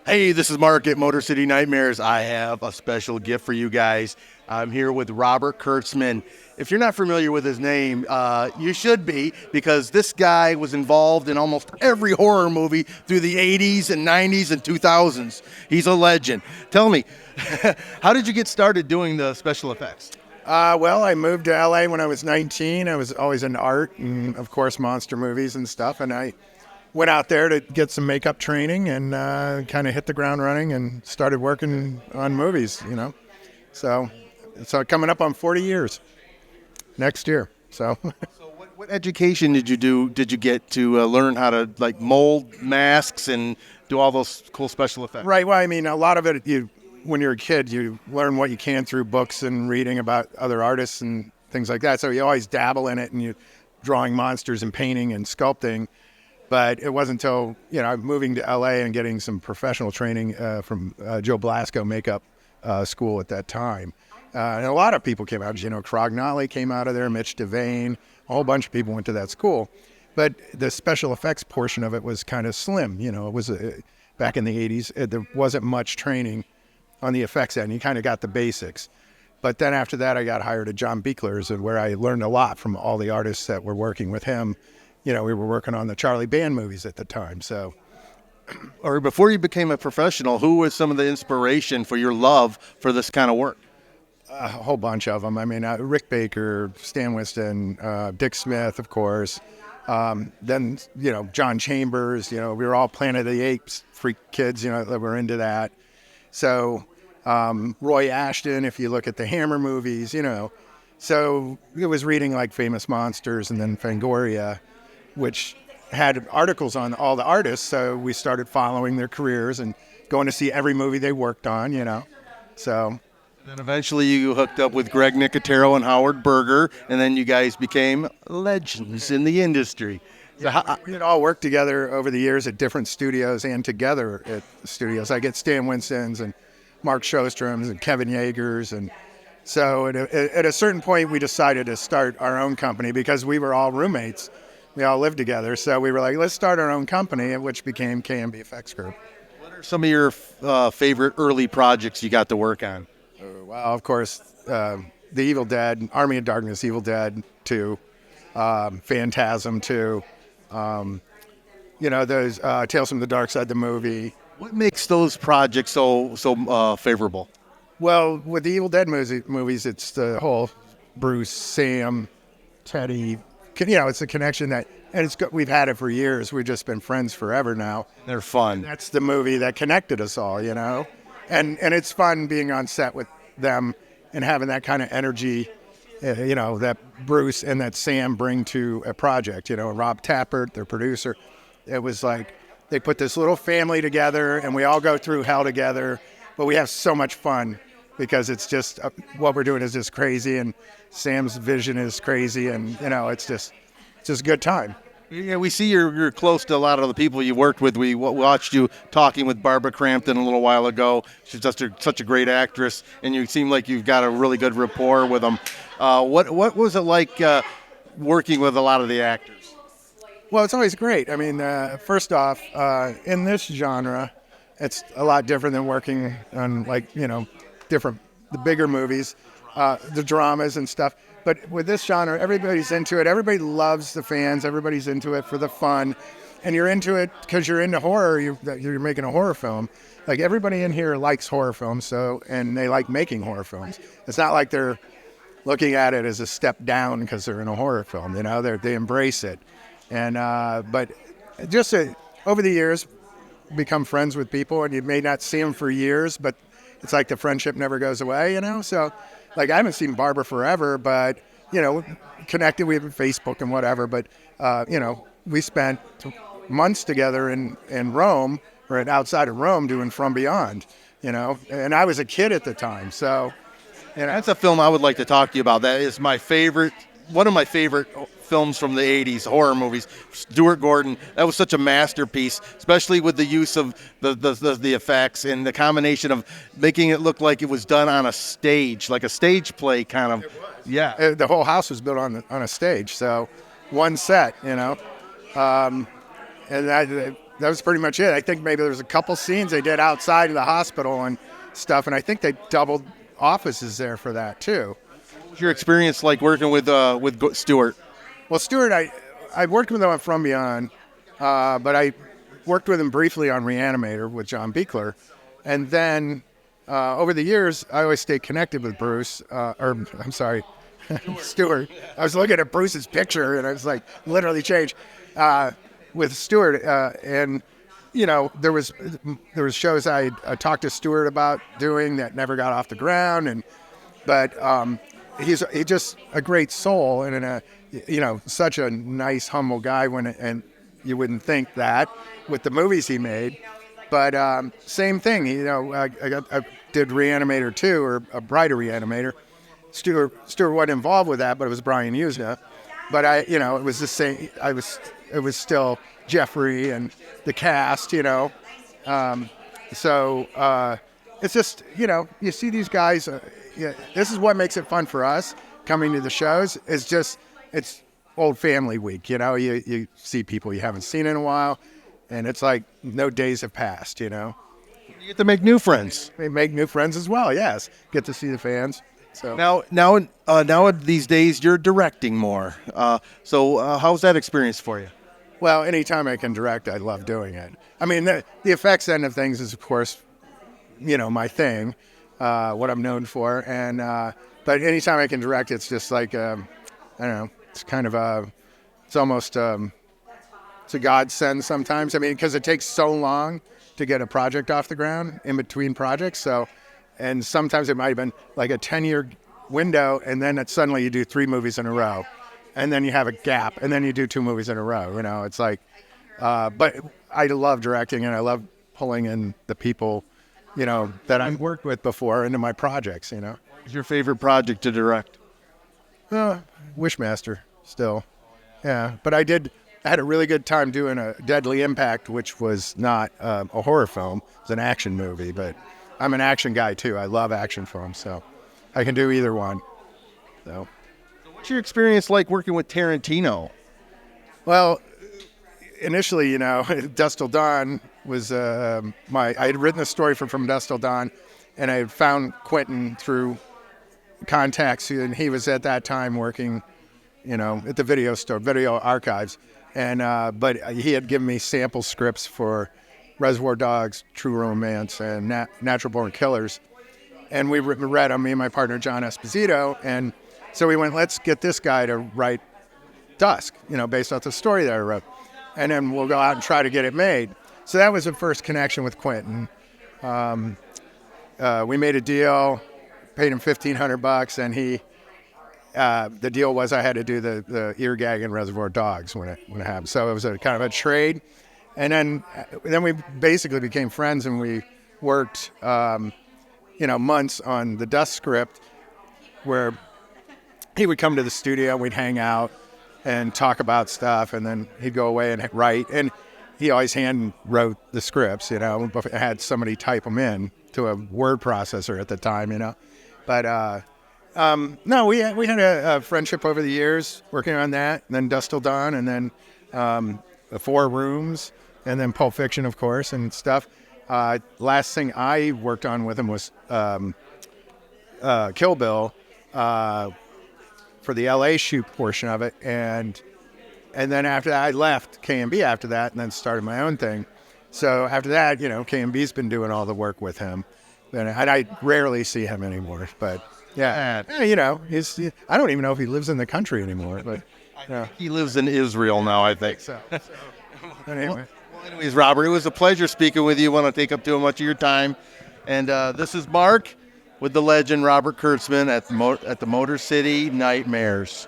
Hey, this is Mark at Motor City Nightmares. I have a special gift for you guys. I'm here with Robert Kurtzman. If you're not familiar with his name, you should be, because this guy was involved in almost every horror movie through the 80s and 90s and 2000s. He's a legend. Tell me, how did you get started doing the special effects? Well, I moved to LA when I was 19. I was always into art and, of course, monster movies and stuff. And I went out there to get some makeup training and kind of hit the ground running and started working on movies. So coming up on 40 years next year. So So what education did you do? Did you get to learn how to like mold masks and do all those cool special effects? right. Well, I mean, a lot of it, when you're a kid, you learn what you can through books and reading about other artists and things like that. So you always dabble in it and you drawing monsters and painting and sculpting. But it wasn't until, moving to LA and getting some professional training from Joe Blasco makeup school at that time. And a lot of people came out. Crognolly came out of there, Mitch Devane, a whole bunch of people went to that school. But the special effects portion of it was kind of slim. It was back in the 80s. There wasn't much training on the effects end. You kind of got the basics. But then after that, I got hired at John Buechler's, where I learned a lot from all the artists that were working with him. We were working on the Charlie Band movies at the time. So, Or before you became a professional, who was some of the inspiration for your love for this kind of work? a whole bunch of them. I mean, Rick Baker, Stan Winston, Dick Smith, of course. Then, John Chambers, we were all Planet of the Apes freak kids, that were into that. So, Roy Ashton, if you look at the Hammer movies, So it was reading like Famous Monsters and then Fangoria, which had articles on all the artists. So we started following their careers and going to see every movie they worked on, So And then eventually you hooked up with Greg Nicotero and Howard Berger, and then you guys became legends in the industry. So we had all worked together over the years at different studios and together at studios. I get Stan Winston's and Mark Sjöström's and Kevin Yeager's. And so at a certain point, we decided to start our own company because we were all roommates. We all lived together. So we were like, let's start our own company, which became KMB Effects Group. what are some of your favorite early projects you got to work on? Well, of course, The Evil Dead, Army of Darkness, Evil Dead 2, Phantasm 2, those Tales from the Dark Side, the movie. What makes those projects so favorable? Well, with the Evil Dead movies, it's the whole Bruce, Sam, Teddy. It's a connection and we've had it for years. We've just been friends forever now. They're fun. That's the movie that connected us all, And it's fun being on set with them and having that kind of energy, that Bruce and that Sam bring to a project. Rob Tappert, their producer. It was like they put this little family together and we all go through hell together, but we have so much fun because it's just what we're doing is just crazy and Sam's vision is crazy and, it's just a good time. Yeah, we see you're close to a lot of the people you worked with. We watched you talking with Barbara Crampton a little while ago. She's just such a great actress, and you seem like you've got a really good rapport with them. What was it like working with a lot of the actors? Well, it's always great. I mean, first off, in this genre, it's a lot different than working on the bigger movies, the dramas and stuff. But with this genre, everybody's into it. Everybody loves the fans. Everybody's into it for the fun. And you're into it because you're into horror. You're making a horror film. Like everybody in here likes horror films, and they like making horror films. It's not like they're looking at it as a step down because they're in a horror film. They embrace it. And but just over the years, become friends with people, and you may not see them for years, but it's like the friendship never goes away. So. Like, I haven't seen Barbara forever, but, connected. We have Facebook and whatever. But, we spent months together in Rome or outside of Rome doing From Beyond, And I was a kid at the time. So, That's a film I would like to talk to you about. That is one of my favorite films from the 80s, horror movies. Stuart Gordon, that was such a masterpiece, especially with the use of the effects and the combination of making it look like it was done on a stage, like a stage play kind of. It was. Yeah. The whole house was built on a stage, so one set, And that was pretty much it. I think maybe there was a couple scenes they did outside of the hospital and stuff, and I think they doubled offices there for that too. What's your experience like working with Stuart? Well, Stuart, I worked with him on From Beyond, but I worked with him briefly on Reanimator with John Buechler, and then over the years I always stayed connected with Bruce. Stuart. I was looking at Bruce's picture and I was like, literally changed with Stuart. And there was shows I talked to Stuart about doing that never got off the ground. But he's just a great soul and such a nice, humble guy. And you wouldn't think that with the movies he made. But same thing. I did Reanimator 2 or a Brighter Reanimator. Stuart wasn't involved with that, but it was Brian Usna. But it was the same. It was still Jeffrey and the cast, So it's just, you see these guys. This is what makes it fun for us coming to the shows. It's old family week. You see people you haven't seen in a while, and it's like no days have passed. You get to make new friends. They make new friends as well. Yes, get to see the fans. So now these days you're directing more. So how's that experience for you? Well, anytime I can direct, I love doing it. I mean, the effects end of things is, of course, my thing, what I'm known for. And but anytime I can direct, it's just like I don't know. It's kind of it's almost it's a godsend sometimes. I mean, because it takes so long to get a project off the ground in between projects. So. And sometimes it might have been like a 10-year window, and then suddenly you do 3 movies in a row, and then you have a gap, and then you do 2 movies in a row. It's like, but I love directing, and I love pulling in the people, that I've worked with before into my projects. What's your favorite project to direct? Wishmaster, still, yeah. But I had a really good time doing a Deadly Impact, which was not a horror film; it was an action movie, but. I'm an action guy too. I love action films, so I can do either one. So, what's your experience like working with Tarantino? Well, initially, Dusk Till Dawn was I had written the story for From Dusk Till Dawn, and I had found Quentin through contacts, and he was at that time working, at the video store, Video Archives, and but he had given me sample scripts for Reservoir Dogs, True Romance, and Natural Born Killers. And we read them, me and my partner, John Esposito. And so we went, let's get this guy to write Dusk, based off the story that I wrote. And then we'll go out and try to get it made. So that was the first connection with Quentin. We made a deal, paid him $1,500, and the deal was I had to do the ear gag in Reservoir Dogs when it happened. So it was a kind of a trade. And then we basically became friends, and we worked, months on the Dusk script, where he would come to the studio, and we'd hang out and talk about stuff, and then he'd go away and write. And he always hand wrote the scripts, had somebody type them in to a word processor at the time, But no, we had a friendship over the years working on that, and then Dusk Till Dawn, and then the 4 Rooms. And then Pulp Fiction, of course, and stuff. Last thing I worked on with him was Kill Bill for the LA shoot portion of it. And then after that, I left K&B after that and then started my own thing. So after that, K&B's been doing all the work with him. And I rarely see him anymore. But, yeah, I don't even know if he lives in the country anymore. But he lives in Israel now, I think. So anyway. Anyways, Robert, it was a pleasure speaking with you. I want to take up too much of your time. And this is Mark with the legend Robert Kurtzman at the Motor City Nightmares.